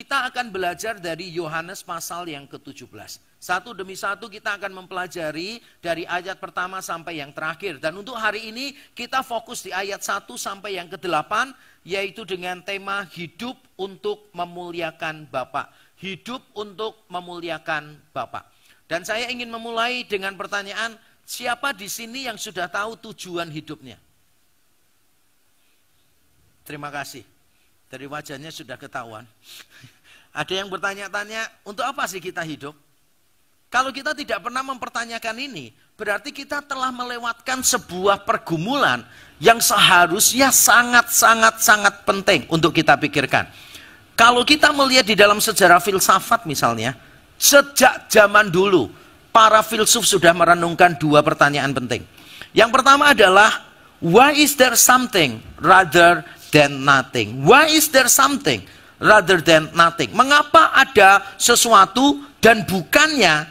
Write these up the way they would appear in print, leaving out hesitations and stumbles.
kita akan belajar dari Yohanes pasal yang ke-17. Satu demi satu kita akan mempelajari dari ayat pertama sampai yang terakhir. Dan untuk hari ini kita fokus di ayat 1 sampai yang ke-8, yaitu dengan tema hidup untuk memuliakan Bapa. Hidup untuk memuliakan Bapa. Dan saya ingin memulai dengan pertanyaan, siapa di sini yang sudah tahu tujuan hidupnya? Terima kasih. Dari wajahnya sudah ketahuan. Ada yang bertanya-tanya, untuk apa sih kita hidup? Kalau kita tidak pernah mempertanyakan ini, berarti kita telah melewatkan sebuah pergumulan yang seharusnya sangat penting untuk kita pikirkan. Kalau kita melihat di dalam sejarah filsafat misalnya, sejak zaman dulu, para filsuf sudah merenungkan dua pertanyaan penting. Yang pertama adalah, why is there something rather than nothing? Why is there something rather than nothing? Mengapa ada sesuatu dan bukannya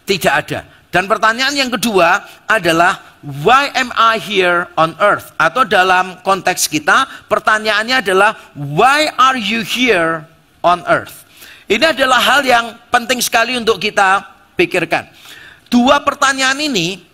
tidak ada? Dan pertanyaan yang kedua adalah, why am I here on earth? Atau dalam konteks kita, pertanyaannya adalah, why are you here on earth? Ini adalah hal yang penting sekali untuk kita pikirkan. Dua pertanyaan ini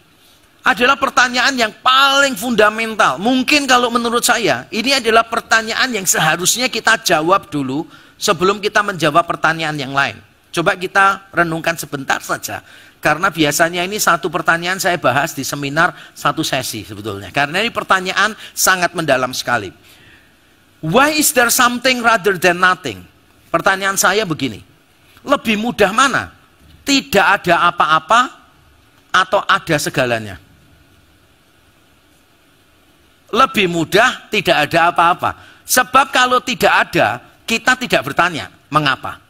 adalah pertanyaan yang paling fundamental. Mungkin kalau menurut saya, ini adalah pertanyaan yang seharusnya kita jawab dulu sebelum kita menjawab pertanyaan yang lain. Coba kita renungkan sebentar saja. Karena biasanya ini satu pertanyaan saya bahas di seminar satu sesi sebetulnya. Karena ini pertanyaan sangat mendalam sekali. Why is there something rather than nothing? Pertanyaan saya begini. Lebih mudah mana? Tidak ada apa-apa atau ada segalanya? Lebih mudah tidak ada apa-apa. Sebab kalau tidak ada, kita tidak bertanya, mengapa?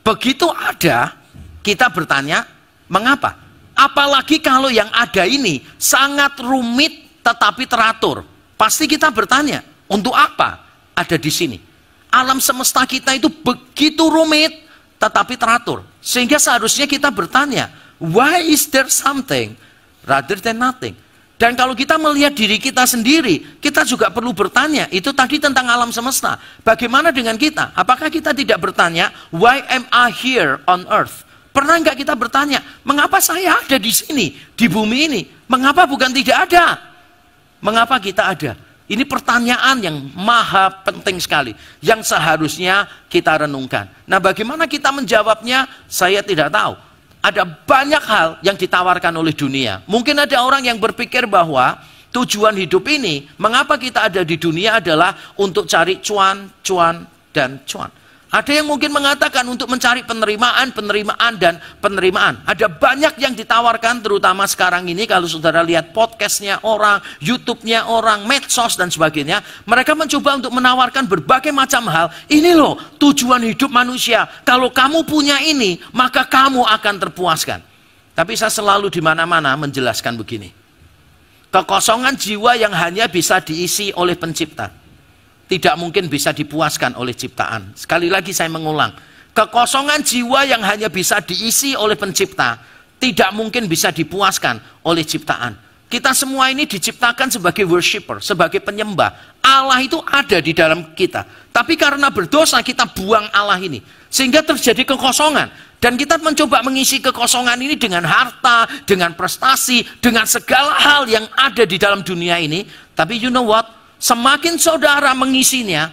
Begitu ada, kita bertanya, mengapa? Apalagi kalau yang ada ini sangat rumit tetapi teratur. Pasti kita bertanya, untuk apa ada di sini? Alam semesta kita itu begitu rumit tetapi teratur. Sehingga seharusnya kita bertanya, why is there something rather than nothing? Dan kalau kita melihat diri kita sendiri, kita juga perlu bertanya. Itu tadi tentang alam semesta. Bagaimana dengan kita? Apakah kita tidak bertanya, why am I here on earth? Pernah nggak kita bertanya, mengapa saya ada di sini, di bumi ini? Mengapa bukan tidak ada? Mengapa kita ada? Ini pertanyaan yang maha penting sekali, yang seharusnya kita renungkan. Nah, bagaimana kita menjawabnya? Saya tidak tahu. Ada banyak hal yang ditawarkan oleh dunia. Mungkin ada orang yang berpikir bahwa tujuan hidup ini, mengapa kita ada di dunia adalah untuk cari cuan, dan cuan. Ada yang mungkin mengatakan untuk mencari penerimaan, dan penerimaan. Ada banyak yang ditawarkan, terutama sekarang ini kalau saudara lihat podcastnya orang, YouTube-nya orang, medsos dan sebagainya. Mereka mencoba untuk menawarkan berbagai macam hal. Ini loh tujuan hidup manusia. Kalau kamu punya ini, maka kamu akan terpuaskan. Tapi saya selalu di mana-mana menjelaskan begini. Kekosongan jiwa yang hanya bisa diisi oleh pencipta tidak mungkin bisa dipuaskan oleh ciptaan. Sekali lagi saya mengulang. Kekosongan jiwa yang hanya bisa diisi oleh pencipta tidak mungkin bisa dipuaskan oleh ciptaan. Kita semua ini diciptakan sebagai worshipper, sebagai penyembah. Allah itu ada di dalam kita. Tapi karena berdosa kita buang Allah ini. Sehingga terjadi kekosongan. Dan kita mencoba mengisi kekosongan ini dengan harta, dengan prestasi, dengan segala hal yang ada di dalam dunia ini. Tapi you know what? Semakin saudara mengisinya,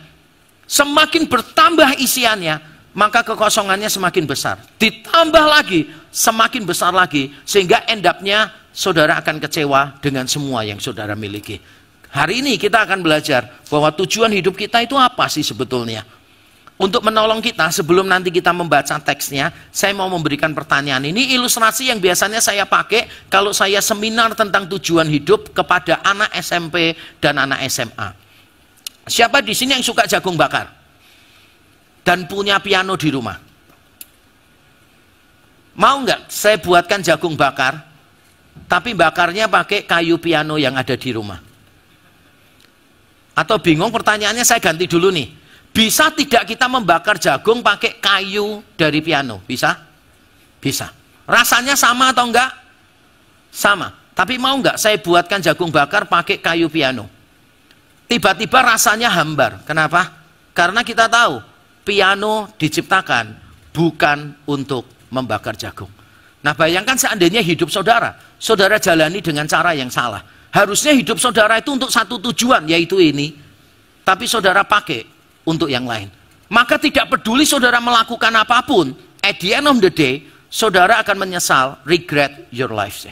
semakin bertambah isiannya, maka kekosongannya semakin besar. Ditambah lagi, semakin besar lagi, sehingga end up-nya saudara akan kecewa dengan semua yang saudara miliki. Hari ini kita akan belajar bahwa tujuan hidup kita itu apa sih sebetulnya. Untuk menolong kita, sebelum nanti kita membaca teksnya, saya mau memberikan pertanyaan. Ini ilustrasi yang biasanya saya pakai kalau saya seminar tentang tujuan hidup kepada anak SMP dan anak SMA. Siapa di sini yang suka jagung bakar? Dan punya piano di rumah? Mau nggak saya buatkan jagung bakar, tapi bakarnya pakai kayu piano yang ada di rumah? Atau bingung pertanyaannya, saya ganti dulu nih. Bisa tidak kita membakar jagung pakai kayu dari piano? Bisa? Bisa. Rasanya sama atau enggak? Sama. Tapi mau enggak saya buatkan jagung bakar pakai kayu piano? Tiba-tiba rasanya hambar. Kenapa? Karena kita tahu piano diciptakan bukan untuk membakar jagung. Nah, bayangkan seandainya hidup saudara jalani dengan cara yang salah. Harusnya hidup saudara itu untuk satu tujuan, yaitu ini. Tapi saudara pakai untuk yang lain. Maka tidak peduli saudara melakukan apapun, at the end of the day, saudara akan menyesal, regret your life.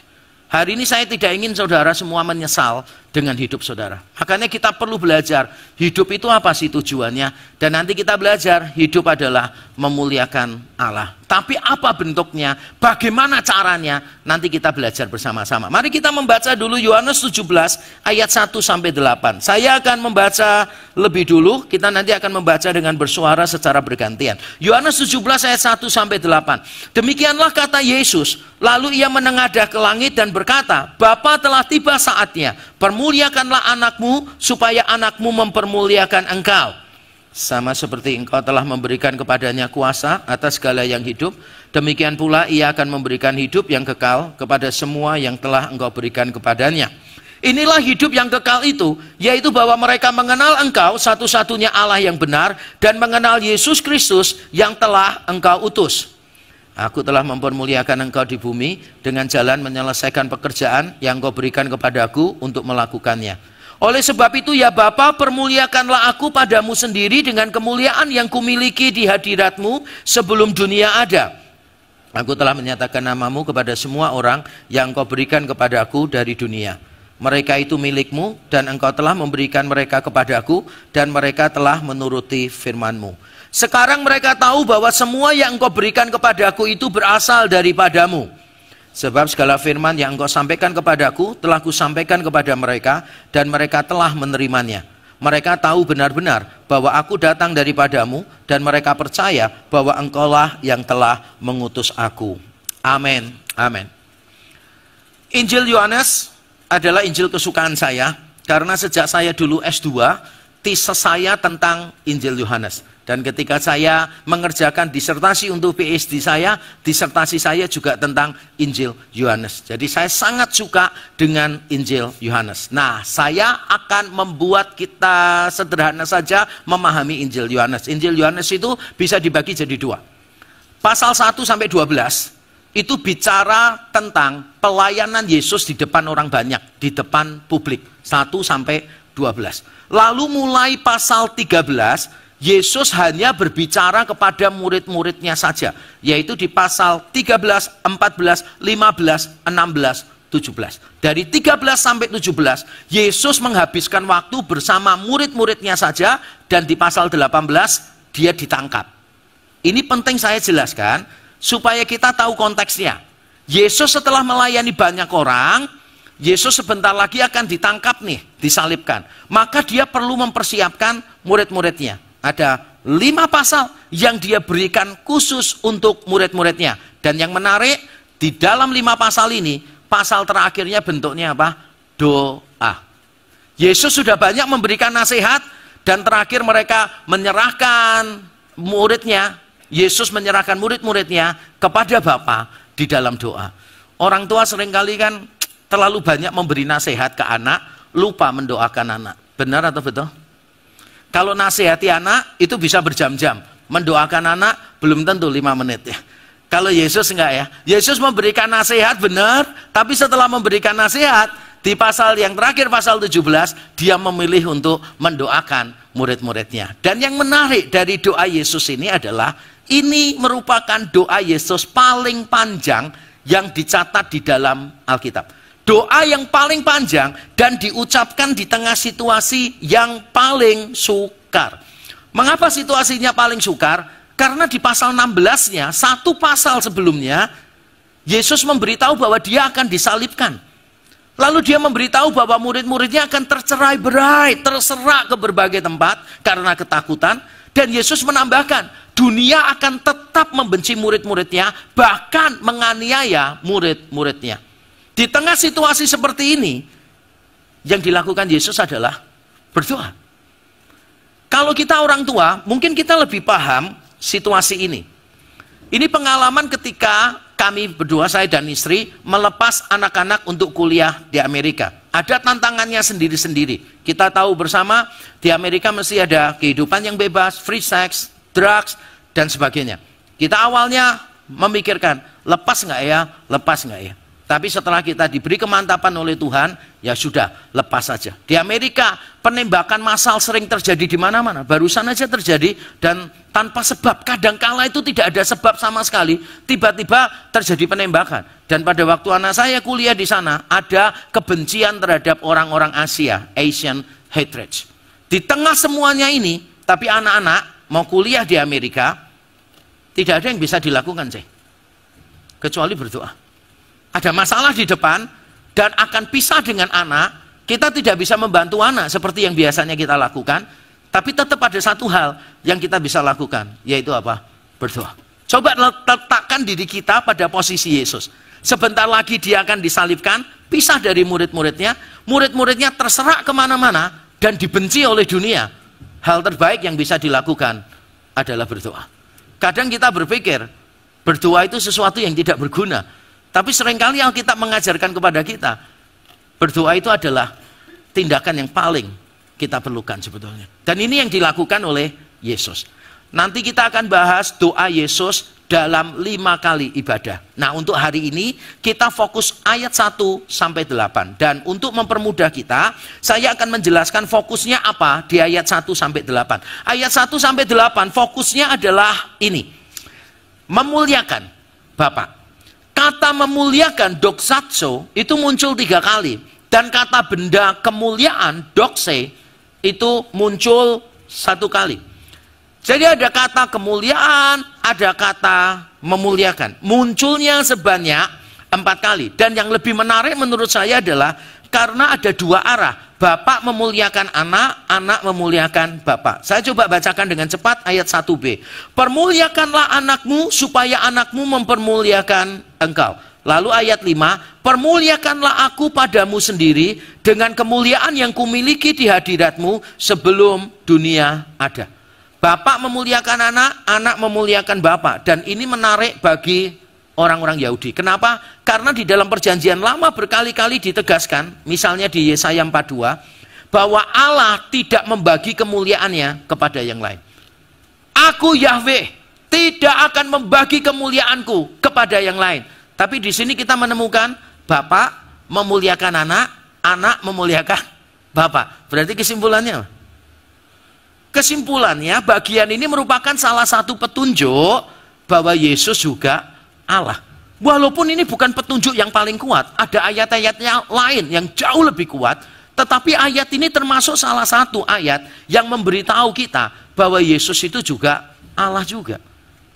Hari ini saya tidak ingin saudara semua menyesal dengan hidup saudara. Makanya kita perlu belajar, hidup itu apa sih tujuannya? Dan nanti kita belajar, hidup adalah memuliakan Allah. Tapi apa bentuknya? Bagaimana caranya? Nanti kita belajar bersama-sama. Mari kita membaca dulu Yohanes 17 ayat 1-8. Saya akan membaca lebih dulu, kita nanti akan membaca dengan bersuara secara bergantian. Yohanes 17 ayat 1-8. Demikianlah kata Yesus, lalu ia menengadah ke langit dan berkata, Bapa, telah tiba saatnya, permuliakanlah anakmu, supaya anakmu mempermuliakan engkau. Sama seperti engkau telah memberikan kepadanya kuasa atas segala yang hidup, demikian pula ia akan memberikan hidup yang kekal kepada semua yang telah engkau berikan kepadanya. Inilah hidup yang kekal itu, yaitu bahwa mereka mengenal engkau satu-satunya Allah yang benar, dan mengenal Yesus Kristus yang telah engkau utus. Aku telah mempermuliakan engkau di bumi dengan jalan menyelesaikan pekerjaan yang engkau berikan kepadaku untuk melakukannya. Oleh sebab itu ya Bapa, permuliakanlah aku padamu sendiri dengan kemuliaan yang kumiliki di hadiratmu sebelum dunia ada. Aku telah menyatakan namamu kepada semua orang yang engkau berikan kepadaku dari dunia. Mereka itu milikmu dan engkau telah memberikan mereka kepadaku dan mereka telah menuruti firmanmu. Sekarang mereka tahu bahwa semua yang engkau berikan kepadaku itu berasal daripadamu. Sebab segala firman yang engkau sampaikan kepadaku telah kusampaikan kepada mereka dan mereka telah menerimanya. Mereka tahu benar-benar bahwa aku datang daripadamu dan mereka percaya bahwa engkaulah yang telah mengutus aku. Amin. Amin. Injil Yohanes adalah Injil kesukaan saya karena sejak saya dulu S2, tesis saya tentang Injil Yohanes. Dan ketika saya mengerjakan disertasi untuk PhD saya, disertasi saya juga tentang Injil Yohanes. Jadi saya sangat suka dengan Injil Yohanes. Nah, saya akan membuat kita sederhana saja memahami Injil Yohanes. Injil Yohanes itu bisa dibagi jadi dua. Pasal 1-12 itu bicara tentang pelayanan Yesus di depan orang banyak, di depan publik. 1-12. Lalu mulai pasal 13, Yesus hanya berbicara kepada murid-muridnya saja, yaitu di pasal 13, 14, 15, 16, 17. Dari 13 sampai 17, Yesus menghabiskan waktu bersama murid-muridnya saja, dan di pasal 18, dia ditangkap. Ini penting saya jelaskan, supaya kita tahu konteksnya. Yesus setelah melayani banyak orang, Yesus sebentar lagi akan ditangkap nih, disalibkan. Maka dia perlu mempersiapkan murid-muridnya. Ada 5 pasal yang dia berikan khusus untuk murid-muridnya. Dan yang menarik, di dalam 5 pasal ini, pasal terakhirnya bentuknya apa? Doa. Yesus sudah banyak memberikan nasihat, dan terakhir mereka menyerahkan muridnya. Yesus menyerahkan murid-muridnya kepada Bapa di dalam doa. Orang tua seringkali kan terlalu banyak memberi nasihat ke anak, lupa mendoakan anak. Benar atau betul? Kalau nasihati anak itu bisa berjam-jam, mendoakan anak belum tentu 5 menit ya. Kalau Yesus enggak ya. Yesus memberikan nasihat benar, tapi setelah memberikan nasihat, di pasal yang terakhir, pasal 17, dia memilih untuk mendoakan murid-muridnya. Dan yang menarik dari doa Yesus ini adalah, ini merupakan doa Yesus paling panjang yang dicatat di dalam Alkitab. Doa yang paling panjang dan diucapkan di tengah situasi yang paling sukar. Mengapa situasinya paling sukar? Karena di pasal 16-nya, 1 pasal sebelumnya, Yesus memberitahu bahwa dia akan disalibkan. Lalu dia memberitahu bahwa murid-muridnya akan tercerai-berai, terserak ke berbagai tempat karena ketakutan. Dan Yesus menambahkan, dunia akan tetap membenci murid-muridnya, bahkan menganiaya murid-muridnya. Di tengah situasi seperti ini, yang dilakukan Yesus adalah berdoa. Kalau kita orang tua, mungkin kita lebih paham situasi ini. Ini pengalaman ketika kami berdua, saya dan istri, melepas anak-anak untuk kuliah di Amerika. Ada tantangannya sendiri-sendiri. Kita tahu bersama, di Amerika mesti ada kehidupan yang bebas, free sex, drugs, dan sebagainya. Kita awalnya memikirkan, lepas nggak ya, lepas nggak ya. Tapi setelah kita diberi kemantapan oleh Tuhan, ya sudah, lepas saja. Di Amerika, penembakan massal sering terjadi di mana-mana. Barusan aja terjadi, dan tanpa sebab. Kadangkala itu tidak ada sebab sama sekali, tiba-tiba terjadi penembakan. Dan pada waktu anak saya kuliah di sana, ada kebencian terhadap orang-orang Asia, Asian hatred. Di tengah semuanya ini, tapi anak-anak mau kuliah di Amerika, tidak ada yang bisa dilakukan sih, kecuali berdoa. Ada masalah di depan dan akan pisah dengan anak, kita tidak bisa membantu anak seperti yang biasanya kita lakukan, tapi tetap ada satu hal yang kita bisa lakukan, yaitu apa? Berdoa. Coba letakkan diri kita pada posisi Yesus. Sebentar lagi dia akan disalibkan, pisah dari murid-muridnya, murid-muridnya terserak kemana-mana dan dibenci oleh dunia. Hal terbaik yang bisa dilakukan adalah berdoa. Kadang kita berpikir berdoa itu sesuatu yang tidak berguna, tapi seringkali Alkitab mengajarkan kepada kita, berdoa itu adalah tindakan yang paling kita perlukan sebetulnya. Dan ini yang dilakukan oleh Yesus. Nanti kita akan bahas doa Yesus dalam 5 kali ibadah. Nah, untuk hari ini kita fokus ayat 1 sampai 8. Dan untuk mempermudah kita, saya akan menjelaskan fokusnya apa di ayat 1 sampai 8. Ayat 1 sampai 8 fokusnya adalah ini. Memuliakan Bapa. Kata memuliakan, doxazo, itu muncul 3 kali. Dan kata benda kemuliaan, doxe, itu muncul 1 kali. Jadi ada kata kemuliaan, ada kata memuliakan. Munculnya sebanyak 4 kali. Dan yang lebih menarik menurut saya adalah karena ada 2 arah. Bapak memuliakan anak, anak memuliakan bapak. Saya coba bacakan dengan cepat ayat 1b. Permuliakanlah anakmu supaya anakmu mempermuliakan engkau. Lalu ayat 5, permuliakanlah aku padamu sendiri dengan kemuliaan yang kumiliki di hadiratmu sebelum dunia ada. Bapak memuliakan anak, anak memuliakan bapak. Dan ini menarik bagi orang-orang Yahudi. Kenapa? Karena di dalam perjanjian lama berkali-kali ditegaskan, misalnya di Yesaya 42, bahwa Allah tidak membagi kemuliaannya kepada yang lain. Aku Yahweh tidak akan membagi kemuliaanku kepada yang lain. Tapi di sini kita menemukan bapak memuliakan anak, anak memuliakan bapak. Berarti kesimpulannya apa? Kesimpulannya bagian ini merupakan salah satu petunjuk bahwa Yesus juga Allah. Walaupun ini bukan petunjuk yang paling kuat, ada ayat-ayatnya lain yang jauh lebih kuat, tetapi ayat ini termasuk salah satu ayat yang memberitahu kita bahwa Yesus itu juga Allah juga.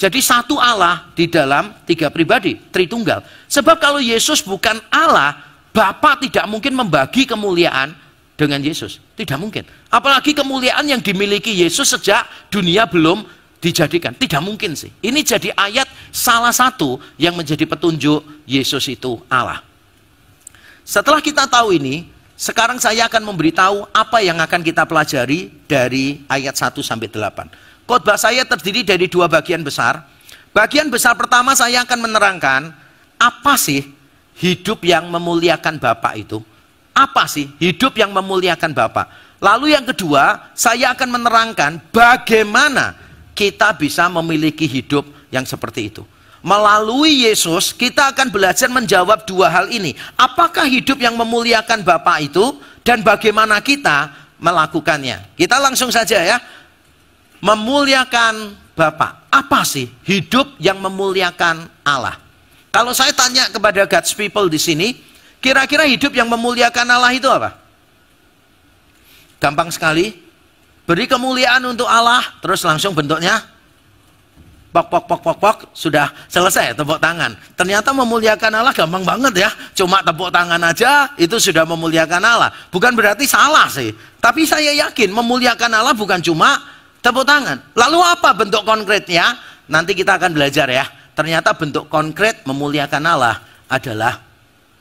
Jadi satu Allah di dalam 3 pribadi, Tritunggal. Sebab kalau Yesus bukan Allah, Bapa tidak mungkin membagi kemuliaan dengan Yesus. Tidak mungkin. Apalagi kemuliaan yang dimiliki Yesus sejak dunia belum dijadikan. Tidak mungkin sih. Ini jadi ayat salah satu yang menjadi petunjuk Yesus itu Allah. Setelah kita tahu ini, sekarang saya akan memberitahu apa yang akan kita pelajari dari ayat 1 sampai 8. Khotbah saya terdiri dari 2 bagian besar. Bagian besar pertama saya akan menerangkan apa sih hidup yang memuliakan Bapa itu. Apa sih hidup yang memuliakan Bapa. Lalu yang kedua, saya akan menerangkan bagaimana kita bisa memiliki hidup yang seperti itu. Melalui Yesus, kita akan belajar menjawab 2 hal ini. Apakah hidup yang memuliakan Bapa itu, dan bagaimana kita melakukannya. Kita langsung saja ya. Memuliakan Bapa. Apa sih hidup yang memuliakan Allah? Kalau saya tanya kepada God's people di sini, kira-kira hidup yang memuliakan Allah itu apa? Gampang sekali. Beri kemuliaan untuk Allah, terus langsung bentuknya pok, sudah selesai tepuk tangan. Ternyata memuliakan Allah gampang banget ya. Cuma tepuk tangan aja itu sudah memuliakan Allah. Bukan berarti salah sih. Tapi saya yakin memuliakan Allah bukan cuma tepuk tangan. Lalu apa bentuk konkretnya? Nanti kita akan belajar ya. Ternyata bentuk konkret memuliakan Allah adalah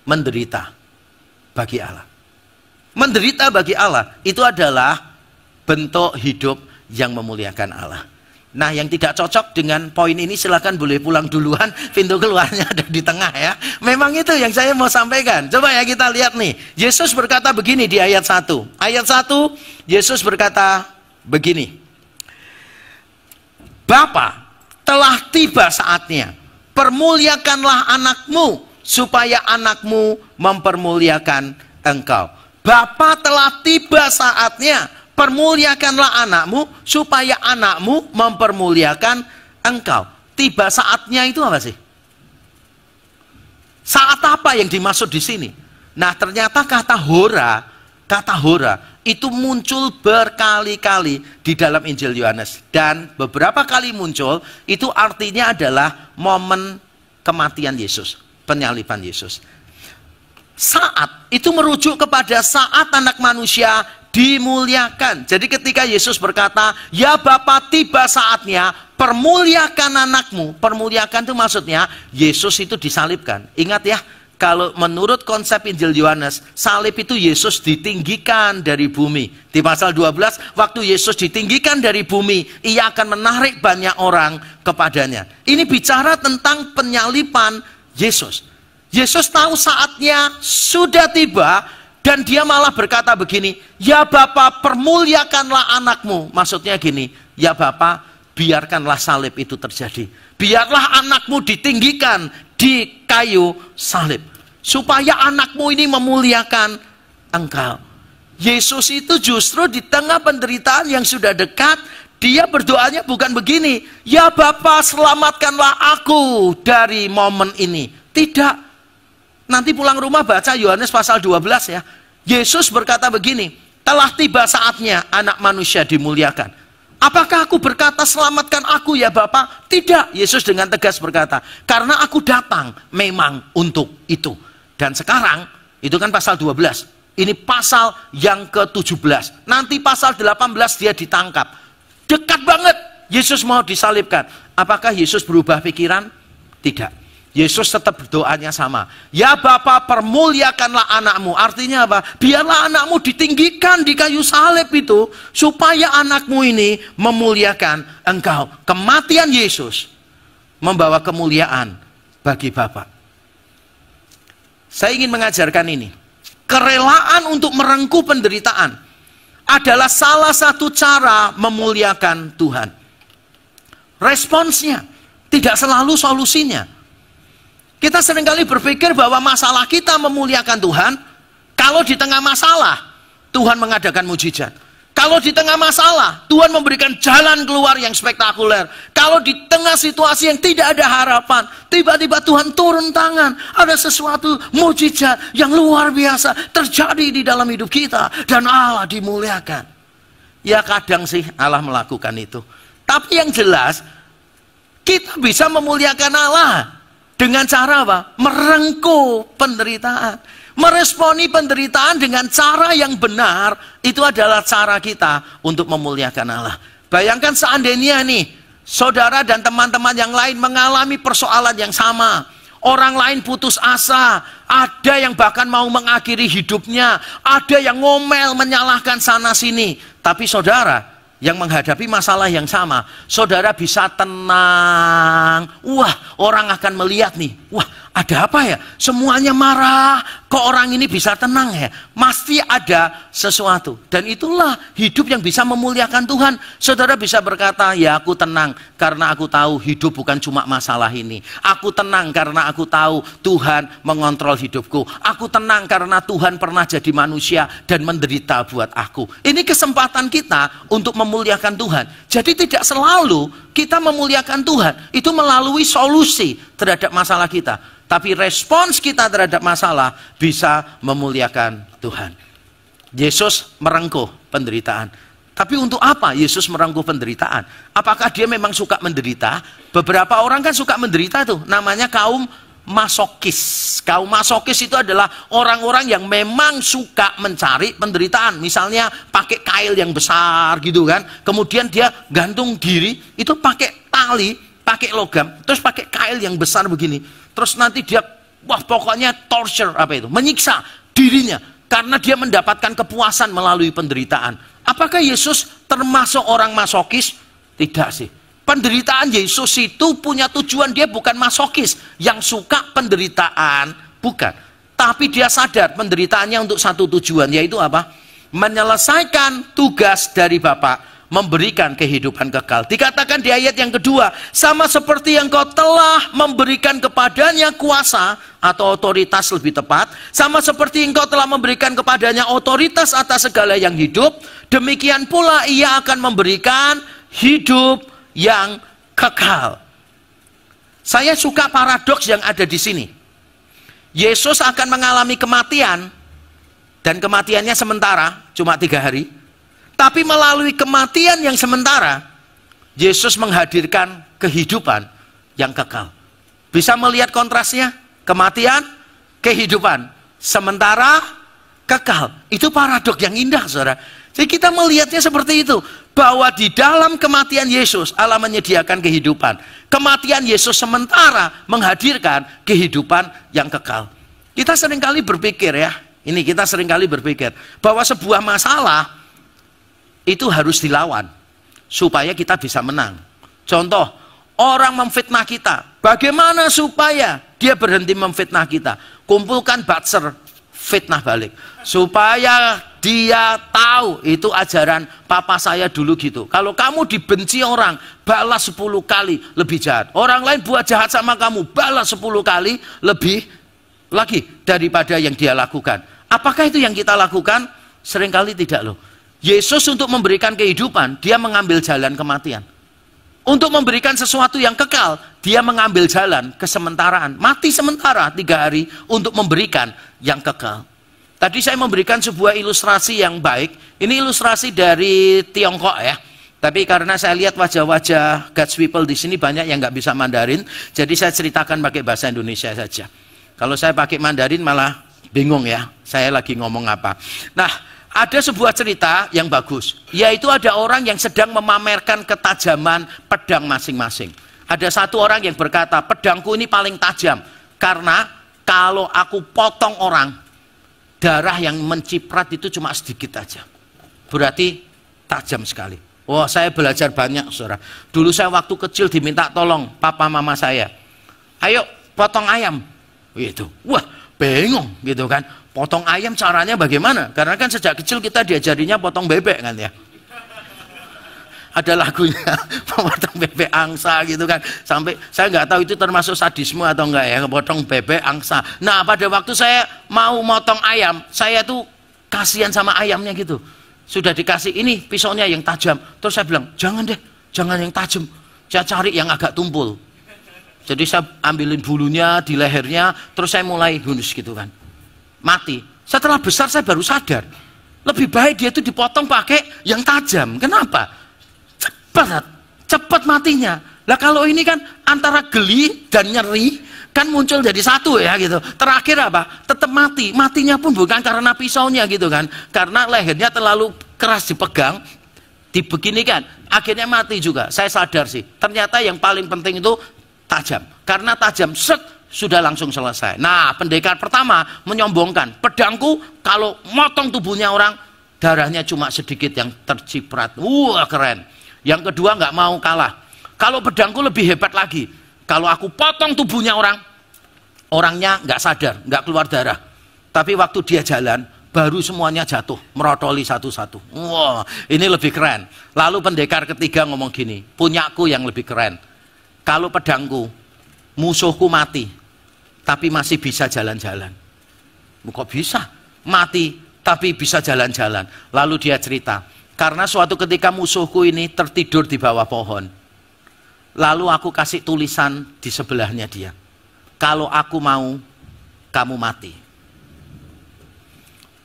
menderita bagi Allah. Menderita bagi Allah itu adalah bentuk hidup yang memuliakan Allah. Nah, yang tidak cocok dengan poin ini silakan boleh pulang duluan, pintu keluarnya ada di tengah ya. Memang itu yang saya mau sampaikan. Coba ya kita lihat nih. Yesus berkata begini di ayat 1. Ayat 1, Yesus berkata begini. Bapa, telah tiba saatnya, permuliakanlah anakmu, supaya anakmu mempermuliakan engkau. Bapa, telah tiba saatnya, permuliakanlah anakmu, supaya anakmu mempermuliakan engkau. Tiba saatnya itu apa sih? Saat apa yang dimaksud di sini? Nah, ternyata kata hora itu muncul berkali-kali di dalam Injil Yohanes, dan beberapa kali muncul itu artinya adalah momen kematian Yesus, penyaliban Yesus. Saat itu merujuk kepada saat anak manusia dimuliakan. Jadi ketika Yesus berkata, ya Bapa, tiba saatnya, permuliakan anakmu. Permuliakan itu maksudnya Yesus itu disalibkan. Ingat ya, kalau menurut konsep Injil Yohanes, salib itu Yesus ditinggikan dari bumi. Di pasal 12, waktu Yesus ditinggikan dari bumi, ia akan menarik banyak orang kepadanya. Ini bicara tentang penyaliban Yesus. Yesus tahu saatnya sudah tiba, dan dia malah berkata begini, ya Bapa, permuliakanlah anakmu. Maksudnya gini, ya Bapa, biarkanlah salib itu terjadi. Biarlah anakmu ditinggikan di kayu salib, supaya anakmu ini memuliakan engkau. Yesus itu justru di tengah penderitaan yang sudah dekat, dia berdoanya bukan begini, ya Bapa, selamatkanlah aku dari momen ini. Tidak. Nanti pulang rumah baca Yohanes pasal 12 ya. Yesus berkata begini, telah tiba saatnya anak manusia dimuliakan. Apakah aku berkata selamatkan aku ya Bapa? Tidak. Yesus dengan tegas berkata, karena aku datang memang untuk itu. Dan sekarang, itu kan pasal 12. Ini pasal yang ke-17. Nanti pasal 18 dia ditangkap. Dekat banget, Yesus mau disalibkan. Apakah Yesus berubah pikiran? Tidak. Yesus tetap berdoanya sama. Ya Bapa, permuliakanlah anakmu. Artinya apa? Biarlah anakmu ditinggikan di kayu salib itu, supaya anakmu ini memuliakan engkau. Kematian Yesus membawa kemuliaan bagi Bapa. Saya ingin mengajarkan ini. Kerelaan untuk merengkuh penderitaan adalah salah satu cara memuliakan Tuhan. Responsnya, tidak selalu solusinya. Kita seringkali berpikir bahwa masalah kita memuliakan Tuhan. Kalau di tengah masalah, Tuhan mengadakan mujizat. Kalau di tengah masalah, Tuhan memberikan jalan keluar yang spektakuler. Kalau di tengah situasi yang tidak ada harapan, tiba-tiba Tuhan turun tangan. Ada sesuatu mujizat yang luar biasa terjadi di dalam hidup kita, dan Allah dimuliakan. Ya kadang sih Allah melakukan itu. Tapi yang jelas, kita bisa memuliakan Allah dengan cara apa? Merengkuh penderitaan. Meresponi penderitaan dengan cara yang benar, itu adalah cara kita untuk memuliakan Allah. Bayangkan seandainya nih, saudara dan teman-teman yang lain mengalami persoalan yang sama. Orang lain putus asa, ada yang bahkan mau mengakhiri hidupnya, ada yang ngomel, menyalahkan sana sini. Tapi saudara yang menghadapi masalah yang sama, saudara bisa tenang. Wah, orang akan melihat nih, wah ada apa ya? Semuanya marah, kok orang ini bisa tenang ya? Pasti ada sesuatu. Dan itulah hidup yang bisa memuliakan Tuhan. Saudara bisa berkata, ya aku tenang karena aku tahu hidup bukan cuma masalah ini. Aku tenang karena aku tahu Tuhan mengontrol hidupku. Aku tenang karena Tuhan pernah jadi manusia dan menderita buat aku. Ini kesempatan kita untuk memuliakan Tuhan. Jadi tidak selalu kita memuliakan Tuhan itu melalui solusi terhadap masalah kita. Tapi respons kita terhadap masalah bisa memuliakan Tuhan. Yesus merengkuh penderitaan. Tapi untuk apa Yesus merengkuh penderitaan? Apakah dia memang suka menderita? Beberapa orang kan suka menderita tuh. Namanya kaum masokis. Kaum masokis itu adalah orang-orang yang memang suka mencari penderitaan. Misalnya pakai kail yang besar gitu kan. Kemudian dia gantung diri, itu pakai tali, pakai logam, terus pakai kail yang besar begini. Terus nanti dia, wah pokoknya torture, apa itu? Menyiksa dirinya. Karena dia mendapatkan kepuasan melalui penderitaan. Apakah Yesus termasuk orang masokis? Tidak sih. Penderitaan Yesus itu punya tujuan, dia bukan masokis yang suka penderitaan, bukan. Tapi dia sadar penderitaannya untuk satu tujuan, yaitu apa? Menyelesaikan tugas dari Bapa memberikan kehidupan kekal. Dikatakan di ayat yang kedua, sama seperti yang kau telah memberikan kepadanya kuasa atau otoritas lebih tepat, sama seperti engkau telah memberikan kepadanya otoritas atas segala yang hidup, demikian pula ia akan memberikan hidup yang kekal. Saya suka paradoks yang ada di sini. Yesus akan mengalami kematian, dan kematiannya sementara, cuma 3 hari. Tapi melalui kematian yang sementara, Yesus menghadirkan kehidupan yang kekal. Bisa melihat kontrasnya? Kematian, kehidupan. Sementara, kekal. Itu paradoks yang indah, saudara. Jadi kita melihatnya seperti itu. Bahwa di dalam kematian Yesus, Allah menyediakan kehidupan. Kematian Yesus sementara menghadirkan kehidupan yang kekal. Kita seringkali berpikir ya, kita seringkali berpikir bahwa sebuah masalah itu harus dilawan supaya kita bisa menang. Contoh, orang memfitnah kita. Bagaimana supaya dia berhenti memfitnah kita? Kumpulkan batser, fitnah balik. Supaya dia tahu itu ajaran papa saya dulu gitu. Kalau kamu dibenci orang, balas 10 kali lebih jahat. Orang lain buat jahat sama kamu, balas 10 kali lebih lagi daripada yang dia lakukan. Apakah itu yang kita lakukan? Seringkali tidak loh. Yesus untuk memberikan kehidupan, dia mengambil jalan kematian. Untuk memberikan sesuatu yang kekal, dia mengambil jalan kesementaraan. Mati sementara 3 hari untuk memberikan yang kekal. Tadi saya memberikan sebuah ilustrasi yang baik. Ini ilustrasi dari Tiongkok ya. Tapi karena saya lihat wajah-wajah God's people di sini banyak yang nggak bisa Mandarin, jadi saya ceritakan pakai bahasa Indonesia saja. Kalau saya pakai Mandarin malah bingung ya, saya lagi ngomong apa. Nah, ada sebuah cerita yang bagus, yaitu ada orang yang sedang memamerkan ketajaman pedang masing-masing. Ada satu orang yang berkata, pedangku ini paling tajam, karena kalau aku potong orang, darah yang menciprat itu cuma sedikit aja. Berarti tajam sekali. Wah, saya belajar banyak, saudara. Dulu saya waktu kecil diminta tolong papa mama saya. Ayo, potong ayam. Gitu. Wah, bingung gitu kan. Potong ayam caranya bagaimana? Karena kan sejak kecil kita diajarinya potong bebek kan ya. Ada lagunya, potong bebek angsa gitu kan. Sampai saya nggak tahu itu termasuk sadisme atau enggak ya, potong bebek angsa. Nah, pada waktu saya mau motong ayam, saya tuh kasihan sama ayamnya gitu. Sudah dikasih ini pisaunya yang tajam. Terus saya bilang, jangan deh, jangan yang tajam. Saya cari yang agak tumpul. Jadi saya ambilin bulunya di lehernya, terus saya mulai gunus gitu kan. Mati. Setelah besar saya baru sadar, lebih baik dia itu dipotong pakai yang tajam. Kenapa? Cepat matinya. Lah kalau ini kan antara geli dan nyeri kan muncul jadi satu ya gitu. Terakhir apa? Tetap mati. Matinya pun bukan karena pisaunya gitu kan. Karena lehernya terlalu keras dipegang, dibeginikan. Akhirnya mati juga. Saya sadar sih. Ternyata yang paling penting itu tajam. Karena tajam set sudah langsung selesai. Nah, pendekar pertama menyombongkan, pedangku kalau motong tubuhnya orang, darahnya cuma sedikit yang terciprat. Wah, keren. Yang kedua nggak mau kalah. Kalau pedangku lebih hebat lagi. Kalau aku potong tubuhnya orang, orangnya nggak sadar, nggak keluar darah. Tapi waktu dia jalan, baru semuanya jatuh, merotoli satu-satu. Wah, ini lebih keren. Lalu pendekar ketiga ngomong gini, punyaku yang lebih keren. Kalau pedangku, musuhku mati, tapi masih bisa jalan-jalan. Kok bisa? Mati, tapi bisa jalan-jalan. Lalu dia cerita, karena suatu ketika musuhku ini tertidur di bawah pohon. Lalu aku kasih tulisan di sebelahnya dia. Kalau aku mau, kamu mati.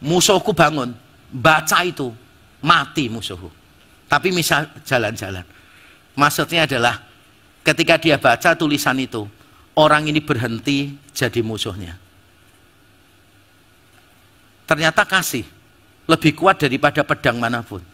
Musuhku bangun, baca itu, mati musuhku. Tapi bisa jalan-jalan. Maksudnya adalah, ketika dia baca tulisan itu, orang ini berhenti jadi musuhnya. Ternyata kasih lebih kuat daripada pedang manapun.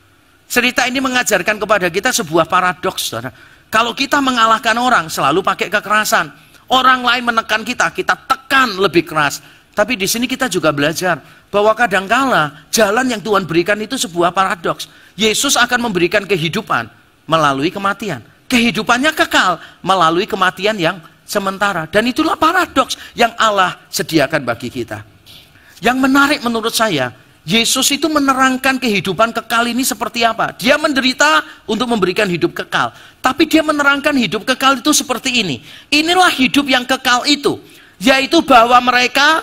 Cerita ini mengajarkan kepada kita sebuah paradoks, saudara. Kalau kita mengalahkan orang, selalu pakai kekerasan. Orang lain menekan kita, kita tekan lebih keras. Tapi di sini kita juga belajar bahwa kadangkala jalan yang Tuhan berikan itu sebuah paradoks. Yesus akan memberikan kehidupan melalui kematian. Kehidupannya kekal melalui kematian yang sementara. Dan itulah paradoks yang Allah sediakan bagi kita. Yang menarik menurut saya, Yesus itu menerangkan kehidupan kekal ini seperti apa. Dia menderita untuk memberikan hidup kekal. Tapi dia menerangkan hidup kekal itu seperti ini. Inilah hidup yang kekal itu. Yaitu bahwa mereka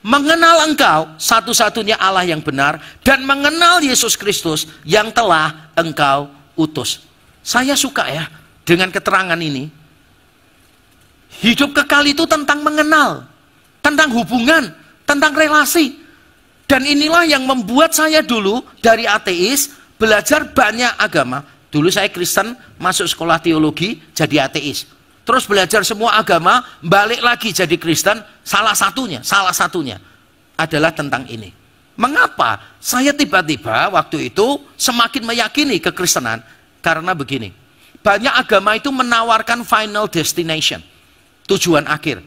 mengenal Engkau satu-satunya Allah yang benar. Dan mengenal Yesus Kristus yang telah Engkau utus. Saya suka ya dengan keterangan ini. Hidup kekal itu tentang mengenal. Tentang hubungan. Tentang relasi. Dan inilah yang membuat saya dulu dari ateis belajar banyak agama. Dulu saya Kristen, masuk sekolah teologi, jadi ateis. Terus belajar semua agama, balik lagi jadi Kristen. Salah satunya adalah tentang ini. Mengapa saya tiba-tiba waktu itu semakin meyakini kekristenan? Karena begini, banyak agama itu menawarkan final destination, tujuan akhir.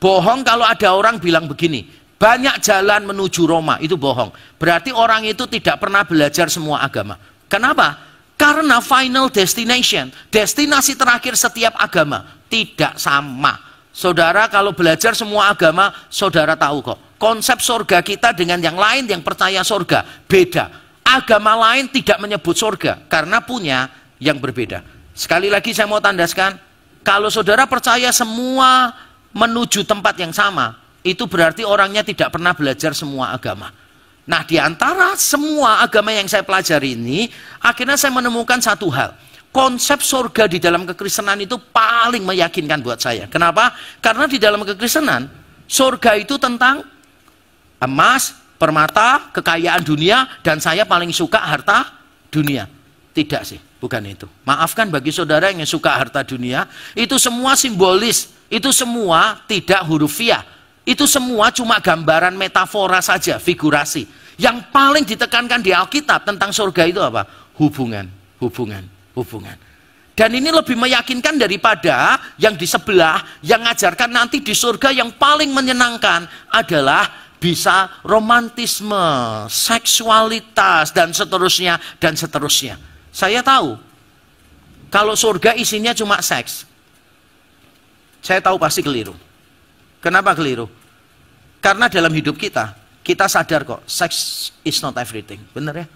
Bohong kalau ada orang bilang begini, banyak jalan menuju Roma, itu bohong. Berarti orang itu tidak pernah belajar semua agama. Kenapa? Karena final destination, destinasi terakhir setiap agama tidak sama. Saudara kalau belajar semua agama, saudara tahu kok. Konsep surga kita dengan yang lain yang percaya surga beda. Agama lain tidak menyebut surga karena punya yang berbeda. Sekali lagi saya mau tandaskan, kalau saudara percaya semua menuju tempat yang sama, itu berarti orangnya tidak pernah belajar semua agama. Nah, di antara semua agama yang saya pelajari ini, akhirnya saya menemukan satu hal. Konsep surga di dalam kekristenan itu paling meyakinkan buat saya. Kenapa? Karena di dalam kekristenan, surga itu tentang emas, permata, kekayaan dunia, dan saya paling suka harta dunia. Tidak sih, bukan itu. Maafkan bagi saudara yang suka harta dunia, itu semua simbolis, itu semua tidak hurufiah. Itu semua cuma gambaran metafora saja, figurasi. Yang paling ditekankan di Alkitab tentang surga itu apa? Hubungan. Dan ini lebih meyakinkan daripada yang di sebelah, yang ngajarkan nanti di surga yang paling menyenangkan adalah bisa romantisme, seksualitas, dan seterusnya, dan seterusnya. Saya tahu, kalau surga isinya cuma seks, saya tahu pasti keliru. Kenapa keliru? Karena dalam hidup kita sadar kok, sex is not everything. Benar ya?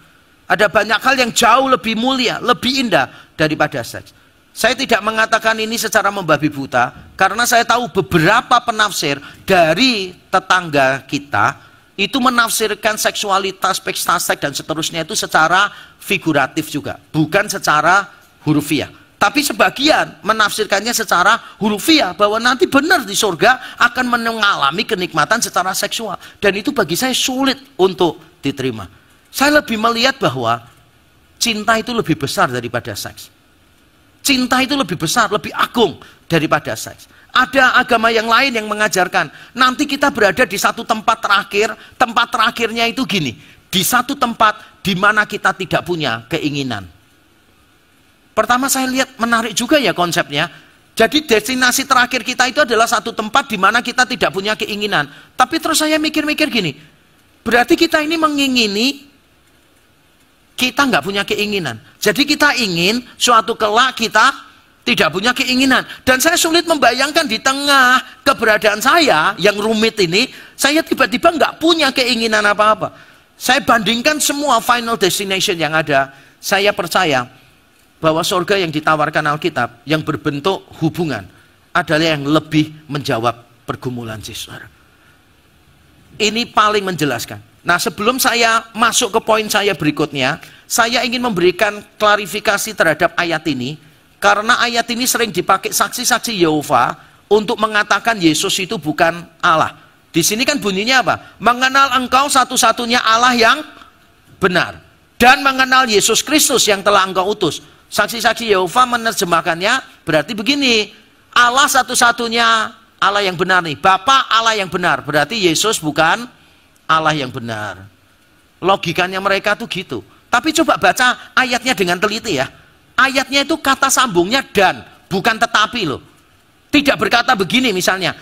Ada banyak hal yang jauh lebih mulia, lebih indah daripada seks. Saya tidak mengatakan ini secara membabi buta, karena saya tahu beberapa penafsir dari tetangga kita, itu menafsirkan seksualitas, pesta seks, dan seterusnya itu secara figuratif juga. Bukan secara hurufiah. Tapi sebagian menafsirkannya secara hurufiah, bahwa nanti benar di surga akan mengalami kenikmatan secara seksual. Dan itu bagi saya sulit untuk diterima. Saya lebih melihat bahwa cinta itu lebih besar daripada seks. Cinta itu lebih besar, lebih agung daripada seks. Ada agama yang lain yang mengajarkan, nanti kita berada di satu tempat terakhirnya itu gini, di satu tempat di mana kita tidak punya keinginan. Pertama saya lihat menarik juga ya konsepnya. Jadi destinasi terakhir kita itu adalah satu tempat di mana kita tidak punya keinginan. Tapi terus saya mikir-mikir gini, berarti kita ini mengingini, kita nggak punya keinginan. Jadi kita ingin suatu kelak kita tidak punya keinginan. Dan saya sulit membayangkan di tengah keberadaan saya yang rumit ini, saya tiba-tiba nggak punya keinginan apa-apa. Saya bandingkan semua final destination yang ada, saya percaya bahwa surga yang ditawarkan Alkitab yang berbentuk hubungan adalah yang lebih menjawab pergumulan saudara. Ini paling menjelaskan. Nah, sebelum saya masuk ke poin saya berikutnya, saya ingin memberikan klarifikasi terhadap ayat ini, karena ayat ini sering dipakai saksi-saksi Yehova untuk mengatakan Yesus itu bukan Allah. Di sini kan bunyinya apa? Mengenal engkau satu-satunya Allah yang benar, dan mengenal Yesus Kristus yang telah engkau utus. Saksi-saksi Yehova menerjemahkannya berarti begini, Allah satu-satunya Allah yang benar nih, Bapa Allah yang benar, berarti Yesus bukan Allah yang benar. Logikanya mereka tuh gitu. Tapi coba baca ayatnya dengan teliti ya. Ayatnya itu kata sambungnya dan, bukan tetapi loh. Tidak berkata begini misalnya,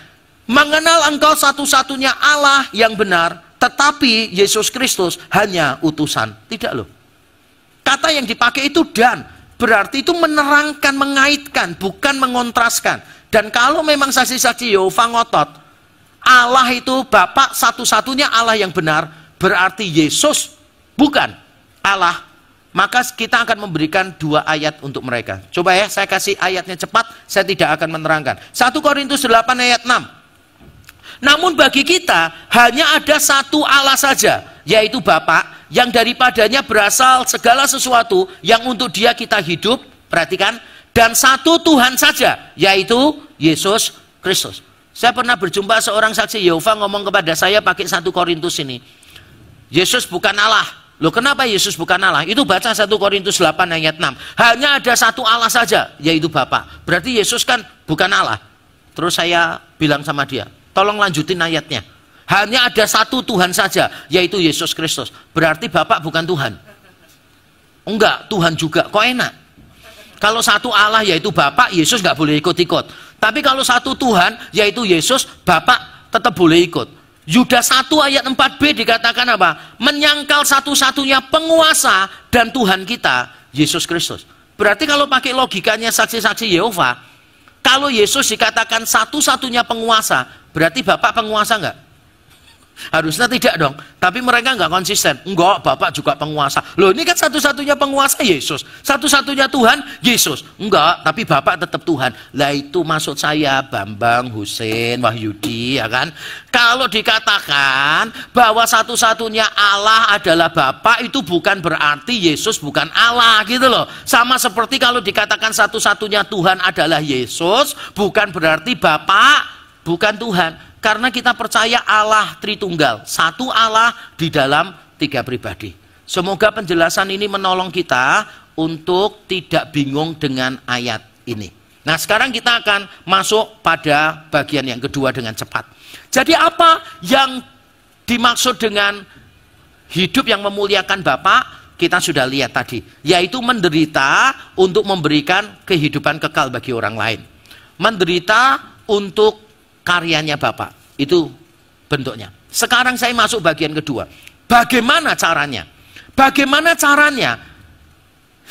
mengenal engkau satu-satunya Allah yang benar, tetapi Yesus Kristus hanya utusan. Tidak loh. Kata yang dipakai itu dan, berarti itu menerangkan, mengaitkan, bukan mengontraskan. Dan kalau memang saksi-saksi Yehova ngotot, Allah itu Bapa satu-satunya Allah yang benar, berarti Yesus bukan Allah, maka kita akan memberikan 2 ayat untuk mereka. Coba ya, saya kasih ayatnya cepat, saya tidak akan menerangkan. 1 Korintus 8 ayat 6. Namun bagi kita hanya ada satu Allah saja, yaitu Bapa, yang daripadanya berasal segala sesuatu yang untuk Dia kita hidup, perhatikan, dan satu Tuhan saja, yaitu Yesus Kristus. Saya pernah berjumpa seorang saksi Yehova ngomong kepada saya pakai 1 Korintus ini. Yesus bukan Allah. Loh, kenapa Yesus bukan Allah? Itu baca 1 Korintus 8 ayat 6. Hanya ada satu Allah saja, yaitu Bapa. Berarti Yesus kan bukan Allah. Terus saya bilang sama dia, tolong lanjutin ayatnya. Hanya ada satu Tuhan saja, yaitu Yesus Kristus. Berarti Bapak bukan Tuhan. Enggak, Tuhan juga. Kok enak? Kalau satu Allah yaitu Bapak, Yesus nggak boleh ikut-ikut. Tapi kalau satu Tuhan yaitu Yesus, Bapak tetap boleh ikut. Yudas 1 ayat 4b dikatakan apa? Menyangkal satu-satunya penguasa dan Tuhan kita, Yesus Kristus. Berarti kalau pakai logikanya saksi-saksi Yehova, kalau Yesus dikatakan satu-satunya penguasa, berarti Bapak penguasa enggak? Harusnya tidak dong. Tapi mereka enggak konsisten. Enggak, Bapak juga penguasa. Loh, ini kan satu-satunya penguasa Yesus. Satu-satunya Tuhan Yesus. Enggak, tapi Bapak tetap Tuhan. Lah itu maksud saya, Bambang, Husein, Wahyudi, ya kan? Kalau dikatakan bahwa satu-satunya Allah adalah Bapak, itu bukan berarti Yesus bukan Allah gitu loh. Sama seperti kalau dikatakan satu-satunya Tuhan adalah Yesus, bukan berarti Bapak bukan Tuhan. Karena kita percaya Allah Tritunggal, satu Allah di dalam 3 pribadi. Semoga penjelasan ini menolong kita untuk tidak bingung dengan ayat ini. Nah, sekarang kita akan masuk pada bagian yang kedua dengan cepat. Jadi apa yang dimaksud dengan hidup yang memuliakan Bapa? Kita sudah lihat tadi, yaitu menderita untuk memberikan kehidupan kekal bagi orang lain. Menderita untuk karyanya Bapak, itu bentuknya. Sekarang saya masuk bagian kedua. Bagaimana caranya? Bagaimana caranya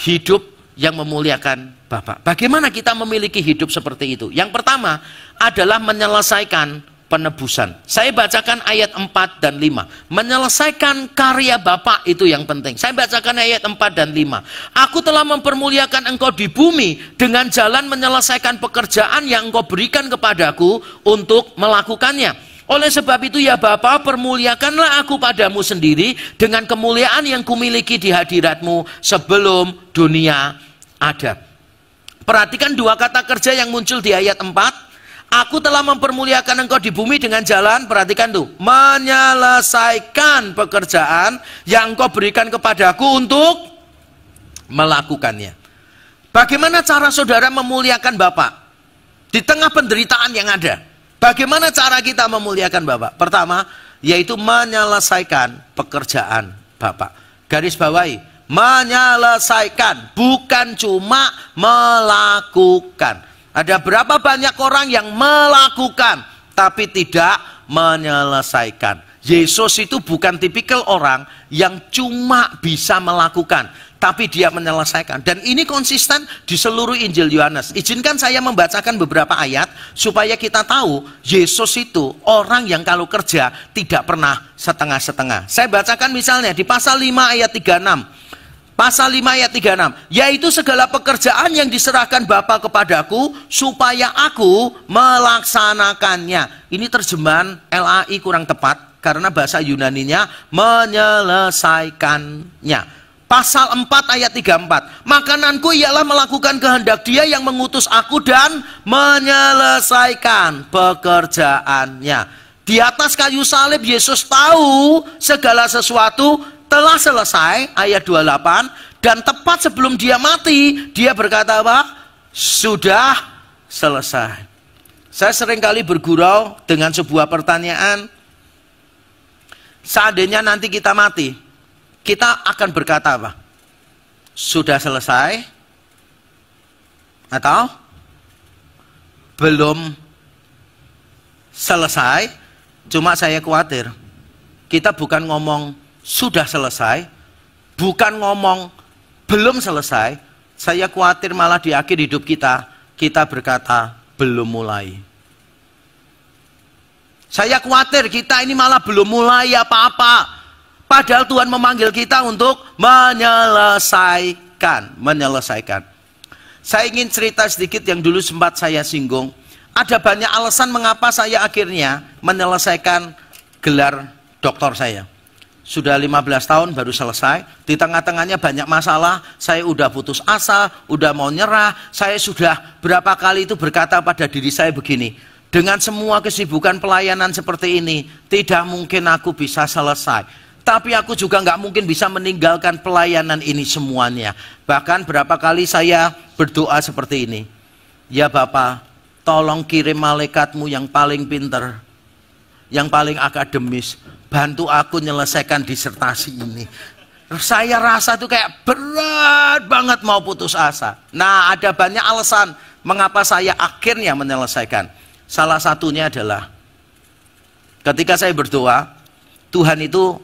hidup yang memuliakan Bapak? Bagaimana kita memiliki hidup seperti itu? Yang pertama adalah menyelesaikan penebusan. Saya bacakan ayat 4 dan 5. Menyelesaikan karya Bapa itu yang penting. Saya bacakan ayat 4 dan 5. Aku telah mempermuliakan engkau di bumi dengan jalan menyelesaikan pekerjaan yang engkau berikan kepadaku untuk melakukannya. Oleh sebab itu ya Bapa, permuliakanlah aku padamu sendiri dengan kemuliaan yang kumiliki di hadiratmu sebelum dunia ada. Perhatikan 2 kata kerja yang muncul di ayat 4. Aku telah mempermuliakan engkau di bumi dengan jalan, perhatikan tuh, menyelesaikan pekerjaan yang engkau berikan kepadaku untuk melakukannya. Bagaimana cara saudara memuliakan Bapak di tengah penderitaan yang ada? Bagaimana cara kita memuliakan Bapak? Pertama, yaitu menyelesaikan pekerjaan Bapak. Garis bawahi, menyelesaikan, bukan cuma melakukan. Ada berapa banyak orang yang melakukan tapi tidak menyelesaikan. Yesus itu bukan tipikal orang yang cuma bisa melakukan, tapi dia menyelesaikan. Dan ini konsisten di seluruh Injil Yohanes. Izinkan saya membacakan beberapa ayat supaya kita tahu Yesus itu orang yang kalau kerja tidak pernah setengah-setengah. Saya bacakan misalnya di pasal 5 ayat 36. Pasal 5 ayat 36, yaitu segala pekerjaan yang diserahkan Bapa kepadaku supaya aku melaksanakannya. Ini terjemahan LAI kurang tepat karena bahasa Yunaninya menyelesaikannya. Pasal 4 ayat 34, makananku ialah melakukan kehendak Dia yang mengutus aku dan menyelesaikan pekerjaannya. Di atas kayu salib Yesus tahu segala sesuatu telah selesai, ayat 28, dan tepat sebelum dia mati, dia berkata apa? Sudah selesai. Saya seringkali bergurau dengan sebuah pertanyaan, seandainya nanti kita mati, kita akan berkata apa? Sudah selesai? Atau belum selesai? Cuma saya khawatir, kita bukan ngomong sudah selesai, bukan ngomong belum selesai. Saya khawatir malah di akhir hidup kita, kita berkata belum mulai. Saya khawatir kita ini malah belum mulai apa-apa, Padahal Tuhan memanggil kita untuk menyelesaikan. Saya ingin cerita sedikit yang dulu sempat saya singgung. Ada banyak alasan mengapa saya akhirnya menyelesaikan gelar doktor saya. Sudah 15 tahun baru selesai. Di tengah-tengahnya banyak masalah. Saya udah putus asa, udah mau nyerah. Saya sudah berapa kali itu berkata pada diri saya begini, dengan semua kesibukan pelayanan seperti ini, tidak mungkin aku bisa selesai. Tapi aku juga nggak mungkin bisa meninggalkan pelayanan ini semuanya. Bahkan berapa kali saya berdoa seperti ini, ya Bapa, tolong kirim malaikatmu yang paling pinter, yang paling akademis, bantu aku menyelesaikan disertasi ini. Saya rasa itu kayak berat banget mau putus asa. Nah, ada banyak alasan mengapa saya akhirnya menyelesaikan. Salah satunya adalah ketika saya berdoa, Tuhan itu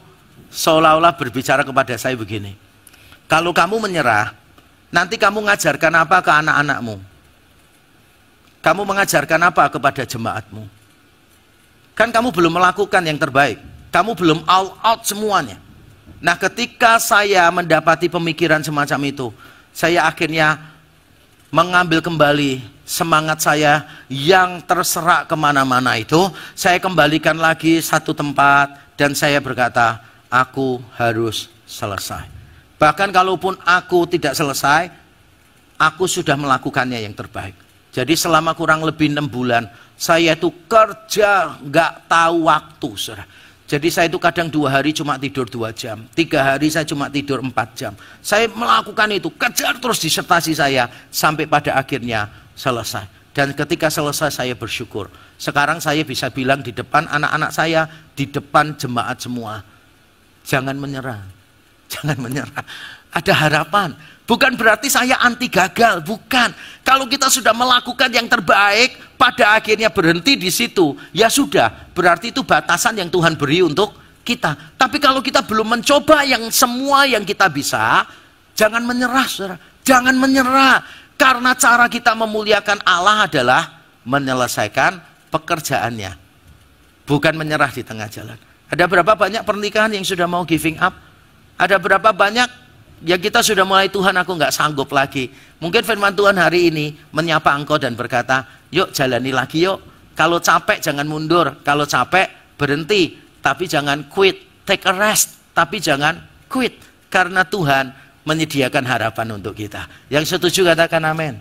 seolah-olah berbicara kepada saya begini, kalau kamu menyerah, nanti kamu mengajarkan apa ke anak-anakmu? Kamu mengajarkan apa kepada jemaatmu? Kan kamu belum melakukan yang terbaik. Kamu belum all out semuanya. Nah, ketika saya mendapati pemikiran semacam itu, saya akhirnya mengambil kembali semangat saya yang terserak kemana-mana itu. Saya kembalikan lagi satu tempat dan saya berkata, aku harus selesai. Bahkan kalaupun aku tidak selesai, aku sudah melakukannya yang terbaik. Jadi selama kurang lebih 6 bulan, saya itu kerja nggak tahu waktu, saudara. Jadi saya itu kadang 2 hari cuma tidur 2 jam, 3 hari saya cuma tidur 4 jam. Saya melakukan itu, kejar terus disertasi saya, sampai pada akhirnya selesai. Dan ketika selesai saya bersyukur. Sekarang saya bisa bilang di depan anak-anak saya, di depan jemaat semua, jangan menyerah, jangan menyerah. Ada harapan. Bukan berarti saya anti gagal, bukan. Kalau kita sudah melakukan yang terbaik, pada akhirnya berhenti di situ, ya sudah, berarti itu batasan yang Tuhan beri untuk kita. Tapi kalau kita belum mencoba yang semua yang kita bisa, jangan menyerah, saudara. Jangan menyerah. Karena cara kita memuliakan Allah adalah menyelesaikan pekerjaannya, bukan menyerah di tengah jalan. Ada berapa banyak pernikahan yang sudah mau giving up? Ada berapa banyak ya kita sudah mulai, Tuhan aku nggak sanggup lagi. Mungkin firman Tuhan hari ini menyapa engkau dan berkata, yuk jalani lagi yuk. Kalau capek jangan mundur, kalau capek berhenti, tapi jangan quit. Take a rest, tapi jangan quit. Karena Tuhan menyediakan harapan untuk kita. Yang setuju katakan amin.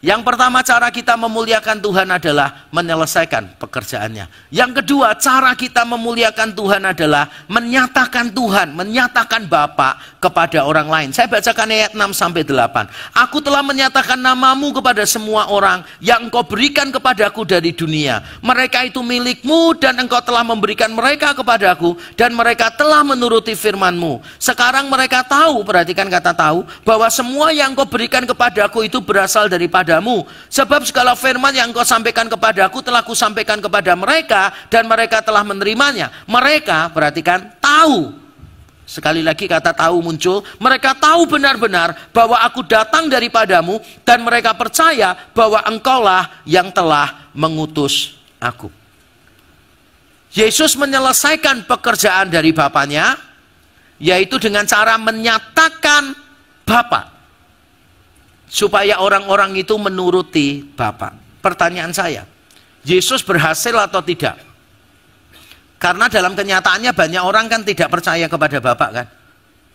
Yang pertama, cara kita memuliakan Tuhan adalah menyelesaikan pekerjaannya. Yang kedua, cara kita memuliakan Tuhan adalah menyatakan Tuhan, menyatakan Bapa kepada orang lain. Saya bacakan ayat 6-8. Aku telah menyatakan namamu kepada semua orang yang engkau berikan kepadaku dari dunia. Mereka itu milikmu dan engkau telah memberikan mereka kepadaku dan mereka telah menuruti firmanmu. Sekarang mereka tahu, perhatikan kata tahu, bahwa semua yang engkau berikan kepadaku itu berasal daripada sebab segala firman yang engkau sampaikan kepadaku telah kusampaikan kepada mereka dan mereka telah menerimanya. Mereka, perhatikan, tahu. Sekali lagi kata tahu muncul. Mereka tahu benar-benar bahwa aku datang daripadamu dan mereka percaya bahwa engkaulah yang telah mengutus aku. Yesus menyelesaikan pekerjaan dari Bapanya, yaitu dengan cara menyatakan Bapa, supaya orang-orang itu menuruti Bapa. Pertanyaan saya, Yesus berhasil atau tidak? Karena dalam kenyataannya banyak orang kan tidak percaya kepada Bapa kan.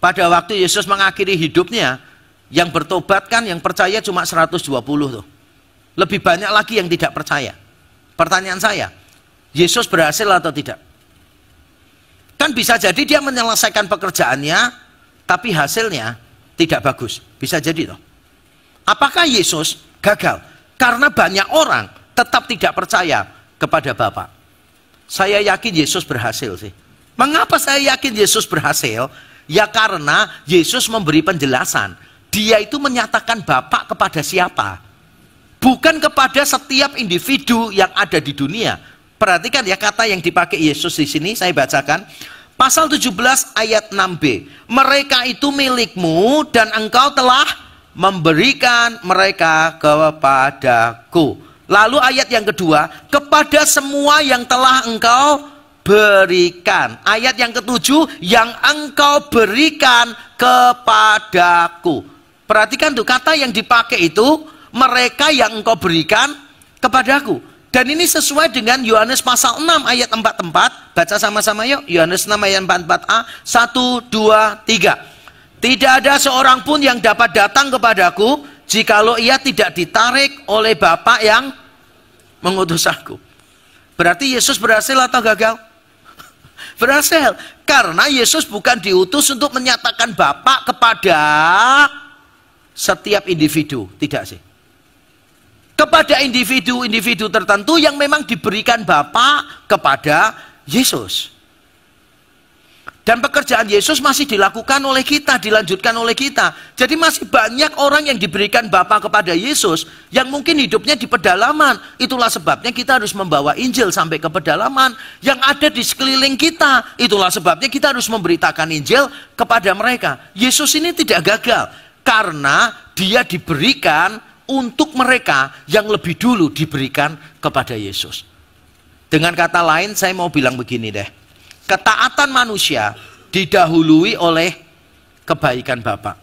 Pada waktu Yesus mengakhiri hidupnya, yang bertobat kan, yang percaya cuma 120 tuh. Lebih banyak lagi yang tidak percaya. Pertanyaan saya, Yesus berhasil atau tidak? Kan bisa jadi dia menyelesaikan pekerjaannya, tapi hasilnya tidak bagus. Bisa jadi toh. Apakah Yesus gagal? Karena banyak orang tetap tidak percaya kepada Bapa. Saya yakin Yesus berhasil sih. Mengapa saya yakin Yesus berhasil? Ya karena Yesus memberi penjelasan. Dia itu menyatakan Bapa kepada siapa? Bukan kepada setiap individu yang ada di dunia. Perhatikan ya kata yang dipakai Yesus di sini, saya bacakan. Pasal 17 ayat 6b. Mereka itu milikmu dan engkau telah memberikan mereka kepadaku. Lalu ayat yang kedua, kepada semua yang telah engkau berikan. Ayat yang ke-7, yang engkau berikan kepadaku. Perhatikan tuh, kata yang dipakai itu, mereka yang engkau berikan kepadaku. Dan ini sesuai dengan Yohanes pasal 6 ayat 44. Baca sama-sama yuk, Yohanes 6 ayat 44a. 1, 2, 3. Tidak ada seorang pun yang dapat datang kepadaku jikalau ia tidak ditarik oleh Bapa yang mengutus aku. Berarti Yesus berhasil atau gagal? Berhasil. Karena Yesus bukan diutus untuk menyatakan Bapa kepada setiap individu. Tidak sih. Kepada individu-individu tertentu yang memang diberikan Bapa kepada Yesus. Dan pekerjaan Yesus masih dilakukan oleh kita, dilanjutkan oleh kita. Jadi masih banyak orang yang diberikan Bapa kepada Yesus yang mungkin hidupnya di pedalaman. Itulah sebabnya kita harus membawa Injil sampai ke pedalaman yang ada di sekeliling kita. Itulah sebabnya kita harus memberitakan Injil kepada mereka. Yesus ini tidak gagal karena dia diberikan untuk mereka yang lebih dulu diberikan kepada Yesus. Dengan kata lain, saya mau bilang begini deh. Ketaatan manusia didahului oleh kebaikan Bapa.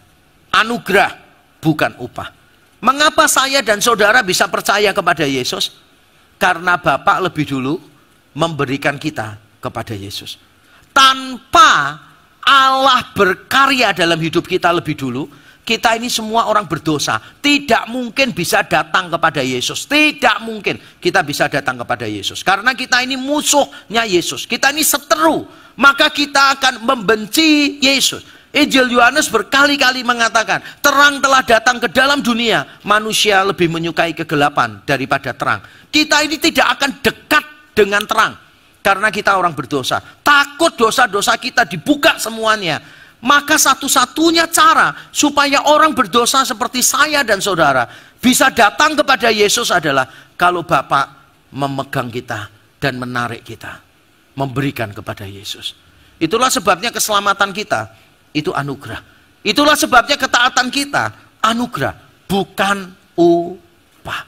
Anugerah, bukan upah. Mengapa saya dan saudara bisa percaya kepada Yesus? Karena Bapa lebih dulu memberikan kita kepada Yesus. Tanpa Allah berkarya dalam hidup kita lebih dulu, kita ini semua orang berdosa. Tidak mungkin bisa datang kepada Yesus. Tidak mungkin kita bisa datang kepada Yesus. Karena kita ini musuhnya Yesus. Kita ini seteru. Maka kita akan membenci Yesus. Injil Yohanes berkali-kali mengatakan, terang telah datang ke dalam dunia. Manusia lebih menyukai kegelapan daripada terang. Kita ini tidak akan dekat dengan terang. Karena kita orang berdosa. Takut dosa-dosa kita dibuka semuanya. Maka satu-satunya cara supaya orang berdosa seperti saya dan saudara bisa datang kepada Yesus adalah kalau Bapa memegang kita dan menarik kita, memberikan kepada Yesus. Itulah sebabnya keselamatan kita itu anugerah. Itulah sebabnya ketaatan kita anugerah, bukan upah.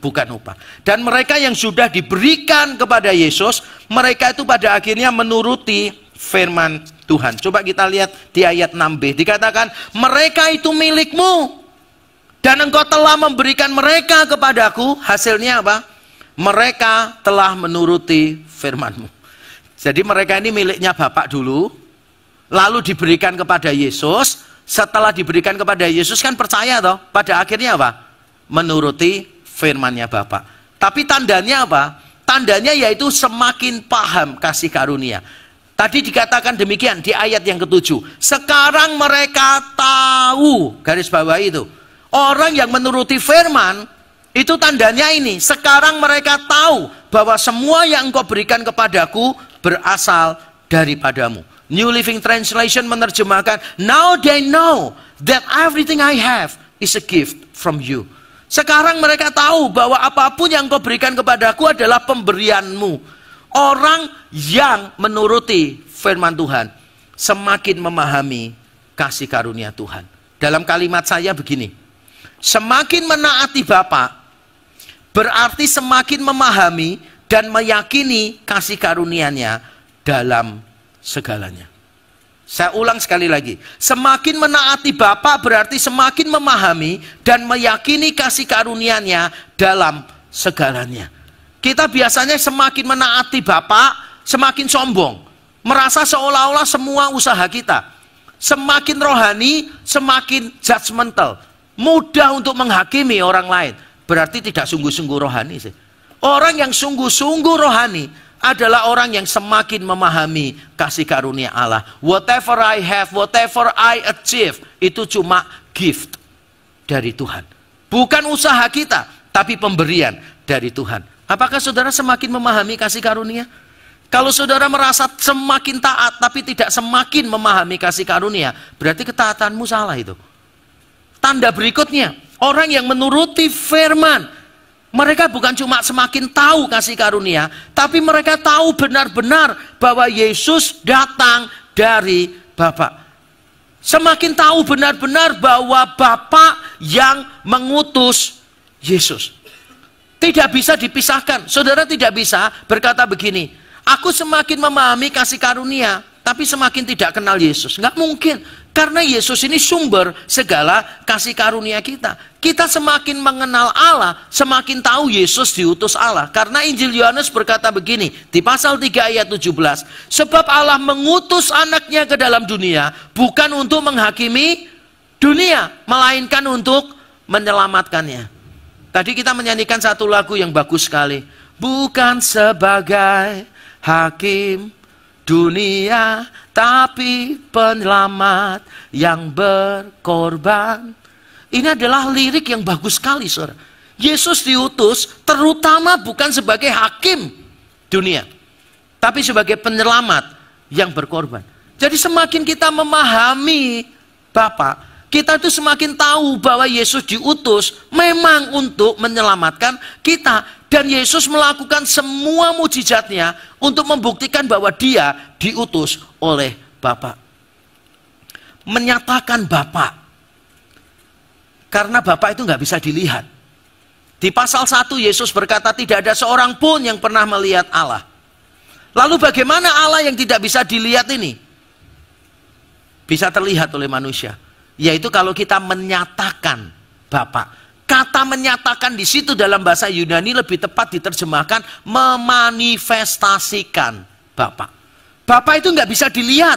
Bukan upah. Dan mereka yang sudah diberikan kepada Yesus, mereka itu pada akhirnya menuruti firman Tuhan. Coba kita lihat di ayat 6b. Dikatakan, mereka itu milikmu. Dan engkau telah memberikan mereka kepadaku. Hasilnya apa? Mereka telah menuruti firman-Mu. Jadi mereka ini miliknya Bapak dulu. Lalu diberikan kepada Yesus. Setelah diberikan kepada Yesus kan percaya toh. Pada akhirnya apa? Menuruti firman-Nya Bapak. Tapi tandanya apa? Tandanya yaitu semakin paham kasih karunia. Tadi dikatakan demikian di ayat yang ke-7. Sekarang mereka tahu, garis bawah itu. Orang yang menuruti firman, itu tandanya ini. Sekarang mereka tahu bahwa semua yang engkau berikan kepadaku berasal daripadamu. New Living Translation menerjemahkan, now they know that everything I have is a gift from you. Sekarang mereka tahu bahwa apapun yang engkau berikan kepadaku adalah pemberianmu. Orang yang menuruti firman Tuhan semakin memahami kasih karunia Tuhan. Dalam kalimat saya begini, semakin menaati Bapa berarti semakin memahami dan meyakini kasih karunia-Nya dalam segalanya. Saya ulang sekali lagi, semakin menaati Bapa berarti semakin memahami dan meyakini kasih karunia-Nya dalam segalanya. Kita biasanya semakin menaati Bapa, semakin sombong. Merasa seolah-olah semua usaha kita. Semakin rohani, semakin judgmental. Mudah untuk menghakimi orang lain. Berarti tidak sungguh-sungguh rohani sih. Orang yang sungguh-sungguh rohani adalah orang yang semakin memahami kasih karunia Allah. Whatever I have, whatever I achieve, itu cuma gift dari Tuhan. Bukan usaha kita, tapi pemberian dari Tuhan. Apakah saudara semakin memahami kasih karunia? Kalau saudara merasa semakin taat tapi tidak semakin memahami kasih karunia, berarti ketaatanmu salah itu. Tanda berikutnya, orang yang menuruti firman, mereka bukan cuma semakin tahu kasih karunia, tapi mereka tahu benar-benar bahwa Yesus datang dari Bapa. Semakin tahu benar-benar bahwa Bapa yang mengutus Yesus. Tidak bisa dipisahkan. Saudara tidak bisa berkata begini, Aku semakin memahami kasih karunia, tapi semakin tidak kenal Yesus. Nggak mungkin. Karena Yesus ini sumber segala kasih karunia kita. Kita semakin mengenal Allah, semakin tahu Yesus diutus Allah. Karena Injil Yohanes berkata begini, di pasal 3 ayat 17. Sebab Allah mengutus anaknya ke dalam dunia, bukan untuk menghakimi dunia, melainkan untuk menyelamatkannya. Tadi kita menyanyikan satu lagu yang bagus sekali. Bukan sebagai hakim dunia, tapi penyelamat yang berkorban. Ini adalah lirik yang bagus sekali, saudara. Yesus diutus terutama bukan sebagai hakim dunia, tapi sebagai penyelamat yang berkorban. Jadi semakin kita memahami Bapa, kita itu semakin tahu bahwa Yesus diutus memang untuk menyelamatkan kita. Dan Yesus melakukan semua mujizatnya untuk membuktikan bahwa dia diutus oleh Bapa. Menyatakan Bapa. Karena Bapa itu nggak bisa dilihat. Di pasal 1 Yesus berkata tidak ada seorang pun yang pernah melihat Allah. Lalu bagaimana Allah yang tidak bisa dilihat ini bisa terlihat oleh manusia? Yaitu kalau kita menyatakan Bapa. Kata menyatakan di situ dalam bahasa Yunani lebih tepat diterjemahkan memanifestasikan Bapa. Bapa itu nggak bisa dilihat,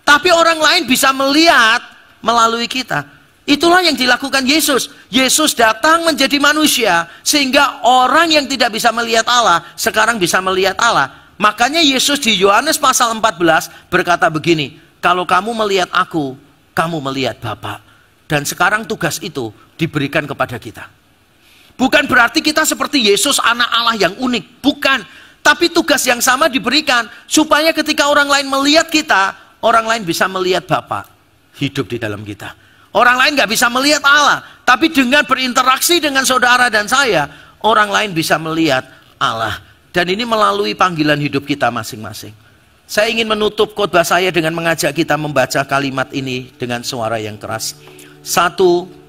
tapi orang lain bisa melihat melalui kita. Itulah yang dilakukan Yesus. Yesus datang menjadi manusia sehingga orang yang tidak bisa melihat Allah sekarang bisa melihat Allah. Makanya Yesus di Yohanes pasal 14 berkata begini, kalau kamu melihat aku, kamu melihat Bapa. Dan sekarang tugas itu diberikan kepada kita. Bukan berarti kita seperti Yesus anak Allah yang unik, bukan. Tapi tugas yang sama diberikan supaya ketika orang lain melihat kita, orang lain bisa melihat Bapa hidup di dalam kita. Orang lain nggak bisa melihat Allah, tapi dengan berinteraksi dengan saudara dan saya, orang lain bisa melihat Allah. Dan ini melalui panggilan hidup kita masing-masing. Saya ingin menutup khotbah saya dengan mengajak kita membaca kalimat ini dengan suara yang keras. 1,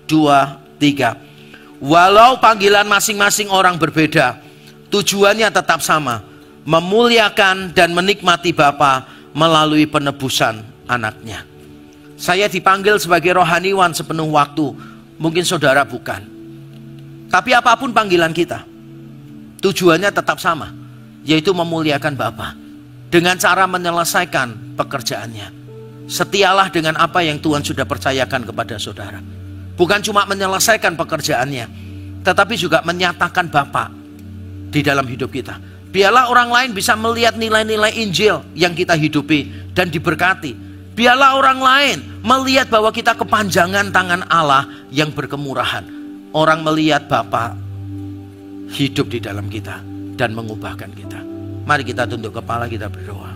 2, 3. Walau panggilan masing-masing orang berbeda, tujuannya tetap sama, memuliakan dan menikmati Bapa melalui penebusan anaknya. Saya dipanggil sebagai rohaniwan sepenuh waktu, mungkin saudara bukan. Tapi apapun panggilan kita, tujuannya tetap sama, yaitu memuliakan Bapa dengan cara menyelesaikan pekerjaannya. Setialah dengan apa yang Tuhan sudah percayakan kepada saudara. Bukan cuma menyelesaikan pekerjaannya, tetapi juga menyatakan Bapa di dalam hidup kita. Biarlah orang lain bisa melihat nilai-nilai Injil yang kita hidupi dan diberkati. Biarlah orang lain melihat bahwa kita kepanjangan tangan Allah yang berkemurahan. Orang melihat Bapa hidup di dalam kita dan mengubahkan kita. Mari kita tunduk kepala, kita berdoa.